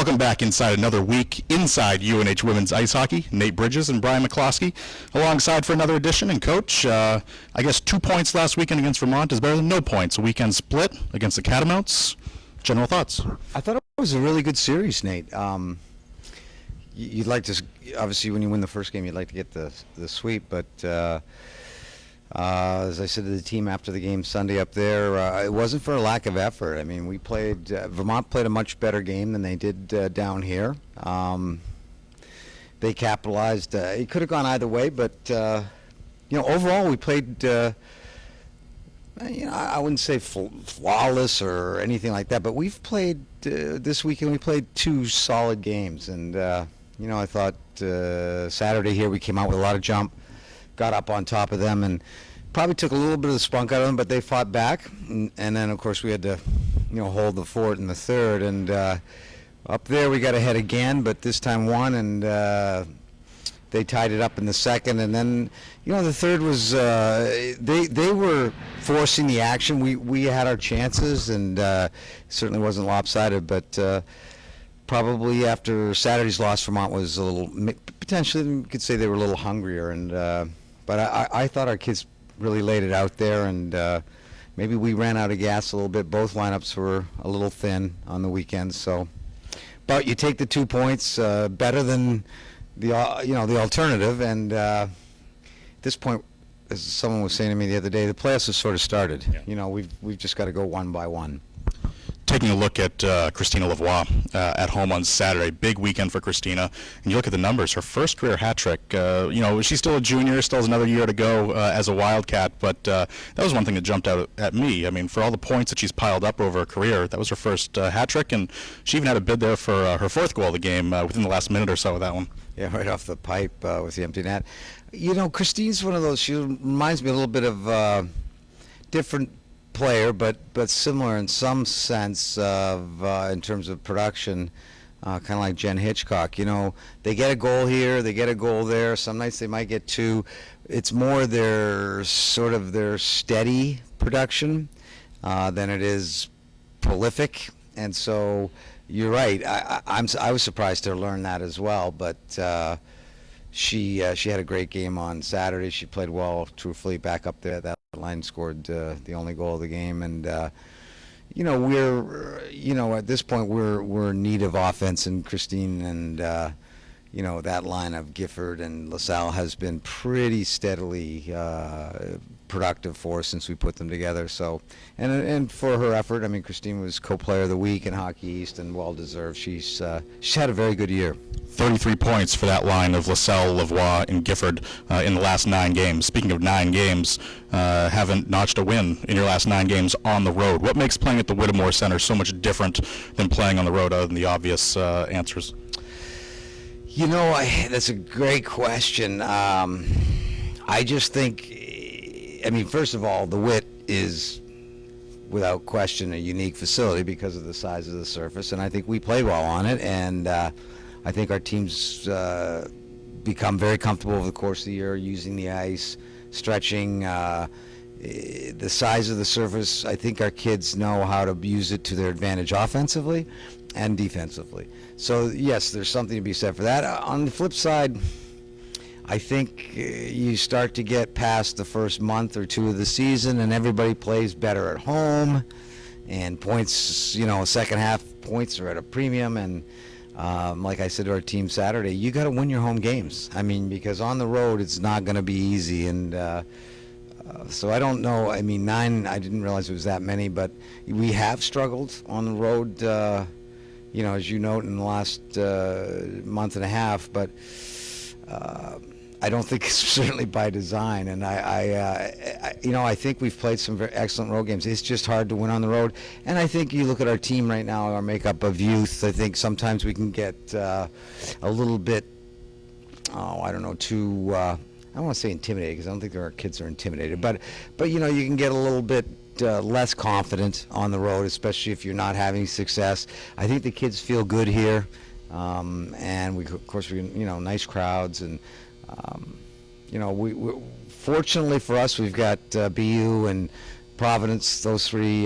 Welcome back inside another week inside UNH Women's Ice Hockey. Nate Bridges and Brian McCloskey alongside for another edition. And Coach, I guess 2 points last weekend against Vermont is better than no points. A weekend split against the Catamounts. General thoughts? I thought it was a really good series, Nate. You'd like to, obviously, when you win the first game, you'd like to get the sweep. But as I said to the team after the game Sunday up there, it wasn't for a lack of effort. I mean, we played, Vermont played a much better game than they did down here. They capitalized. It could have gone either way, but, overall we played, I wouldn't say flawless or anything like that, but we've played, this weekend we played 2 solid games. And, I thought Saturday here we came out with a lot of jump, got up on top of them, and probably took a little bit of the spunk out of them, but they fought back. And then, of course, we had to, hold the fort in the third. And up there we got ahead again, but this time won, and they tied it up in the second. And then, the third was, they were forcing the action. We had our chances, and certainly wasn't lopsided, but probably after Saturday's loss, Vermont was a little, potentially you could say they were a little hungrier. And but I thought our kids really laid it out there, and maybe we ran out of gas a little bit. Both lineups were a little thin on the weekend, so. But you take the 2 points, better than the alternative. And at this point, as someone was saying to me the other day, the playoffs have sort of started. Yeah. We've just got to go one by one. Taking a look at Christina Lavoie at home on Saturday, big weekend for Christina. And you look at the numbers, her first career hat trick. She's still a junior, still has another year to go as a Wildcat, but that was one thing that jumped out at me. I mean, for all the points that she's piled up over her career, that was her first hat trick, and she even had a bid there for her 4th goal of the game within the last minute or so of that one. Yeah, right off the pipe with the empty net. Christine's one of those, she reminds me a little bit of different player, but similar in some sense of in terms of production, kind of like Jen Hitchcock. They get a goal here, they get a goal there. Some nights they might get 2. It's more their steady production than it is prolific. And so you're right. I was surprised to learn that as well, but she had a great game on Saturday. She played well, truthfully, back up there. That line scored the only goal of the game, and we're at this point we're in need of offense, and Christine and that line of Gifford and LaSalle has been pretty steadily productive for us since we put them together. So, and for her effort, I mean, Christine was co-player of the week in Hockey East, and well deserved. She's had a very good year. 33 points for that line of LaSalle, Lavoie, and Gifford in the last 9 games. Speaking of 9 games, haven't notched a win in your last 9 games on the road. What makes playing at the Whittemore Center so much different than playing on the road, other than the obvious answers? That's a great question. I just think, first of all, the Whit is, without question, a unique facility because of the size of the surface, and I think we played well on it, and I think our teams become very comfortable over the course of the year using the ice, stretching, the size of the surface. I think our kids know how to use it to their advantage offensively and defensively. So, yes, there's something to be said for that. On the flip side, I think you start to get past the first month or 2 of the season, and everybody plays better at home, and points, second half points are at a premium. And like I said to our team Saturday, you got to win your home games. Because on the road it's not going to be easy. And so I don't know. 9, I didn't realize it was that many, but we have struggled on the road, as you note, in the last month and a half. But I don't think it's certainly by design. And I think we've played some very excellent road games. It's just hard to win on the road. And I think you look at our team right now, our makeup of youth, I think sometimes we can get a little bit, too, I don't want to say intimidated, because I don't think our kids are intimidated. But you can get a little bit less confident on the road, especially if you're not having success. I think the kids feel good here. And we, of course, nice crowds, and we fortunately for us, we've got BU and Providence. Those 3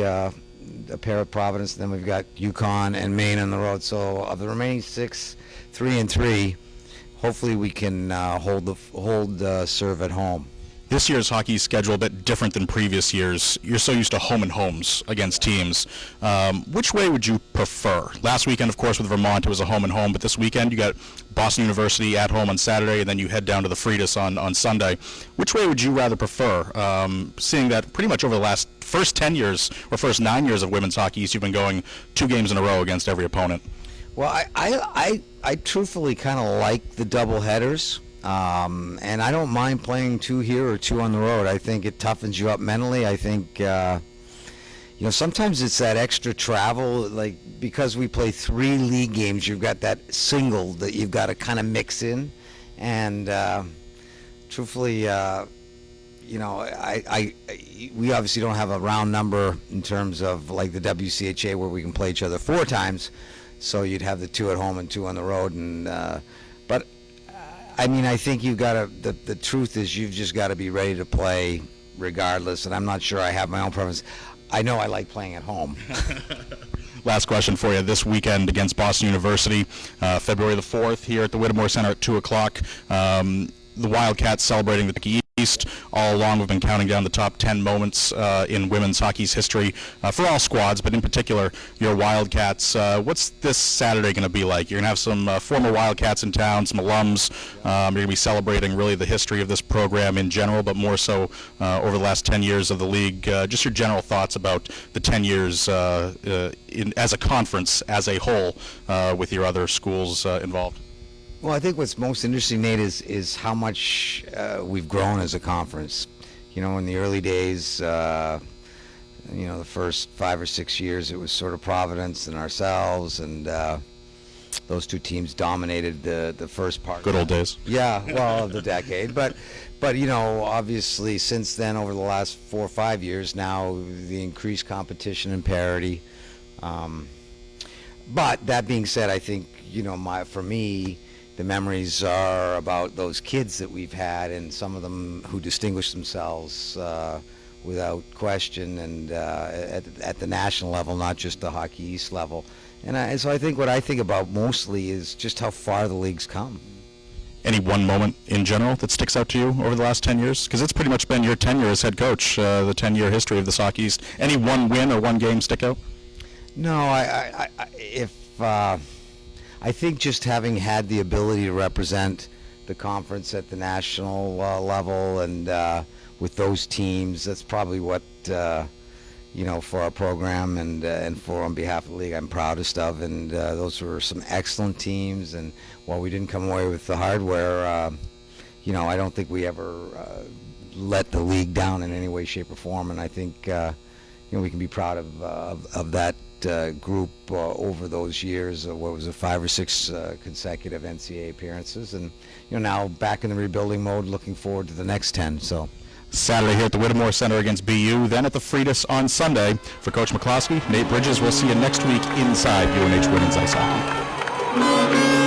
a pair at Providence, then we've got UConn and Maine on the road. So of the remaining 6, 3-3, hopefully we can hold serve at home. This year's hockey schedule a bit different than previous years. You're so used to home and homes against teams. Which way would you prefer? Last weekend, of course, with Vermont, it was a home and home, but this weekend you got Boston University at home on Saturday, and then you head down to the Fridas on Sunday. Which way would you rather prefer? Seeing that pretty much over the first 10 years or first 9 years of women's hockey, you've been going 2 games in a row against every opponent. Well, I truthfully kind of like the double headers. And I don't mind playing 2 here or 2 on the road. I think it toughens you up mentally. I think, sometimes it's that extra travel, like because we play 3 league games, you've got that single that you've got to kind of mix in. And truthfully, we obviously don't have a round number in terms of like the WCHA where we can play each other 4 times. So you'd have the 2 at home and 2 on the road. And but I mean, I think you've got to, the truth is you've just got to be ready to play regardless, and I'm not sure I have my own preference. I know I like playing at home. Last question for you. This weekend against Boston University, February the 4th, here at the Whittemore Center at 2 o'clock. The Wildcats celebrating the Hockey East. All along, we've been counting down the top 10 moments in women's hockey's history for all squads, but in particular, your Wildcats. What's this Saturday going to be like? You're going to have some former Wildcats in town, some alums. You're going to be celebrating really the history of this program in general, but more so over the last 10 years of the league. Just your general thoughts about the 10 years as a conference, as a whole, with your other schools involved. Well, I think what's most interesting, Nate, is how much we've grown as a conference. In the early days, the first 5 or 6 years, it was sort of Providence and ourselves, and those 2 teams dominated the first part. Good old days. Yeah, well, of the decade. But obviously, since then, over the last 4 or 5 years now, the increased competition and parity. But that being said, I think, for me, the memories are about those kids that we've had, and some of them who distinguished themselves without question, and at the national level, not just the Hockey East level. And so I think what I think about mostly is just how far the league's come. Any one moment in general that sticks out to you over the last 10 years? Because it's pretty much been your tenure as head coach, the 10-year history of the Hockey East. Any one win or one game stick out? No, I think just having had the ability to represent the conference at the national level and with those teams, that's probably what, for our program and for on behalf of the league, I'm proudest of. And those were some excellent teams. And while we didn't come away with the hardware, I don't think we ever let the league down in any way, shape, or form. And I think, we can be proud of that group over those years. What was it, 5 or 6 consecutive NCAA appearances, and now back in the rebuilding mode, looking forward to the next 10. So Saturday here at the Whittemore Center against BU, then at the Fridas on Sunday. For Coach McCloskey, Nate Bridges, we'll see you next week inside UNH Women's Ice Hockey.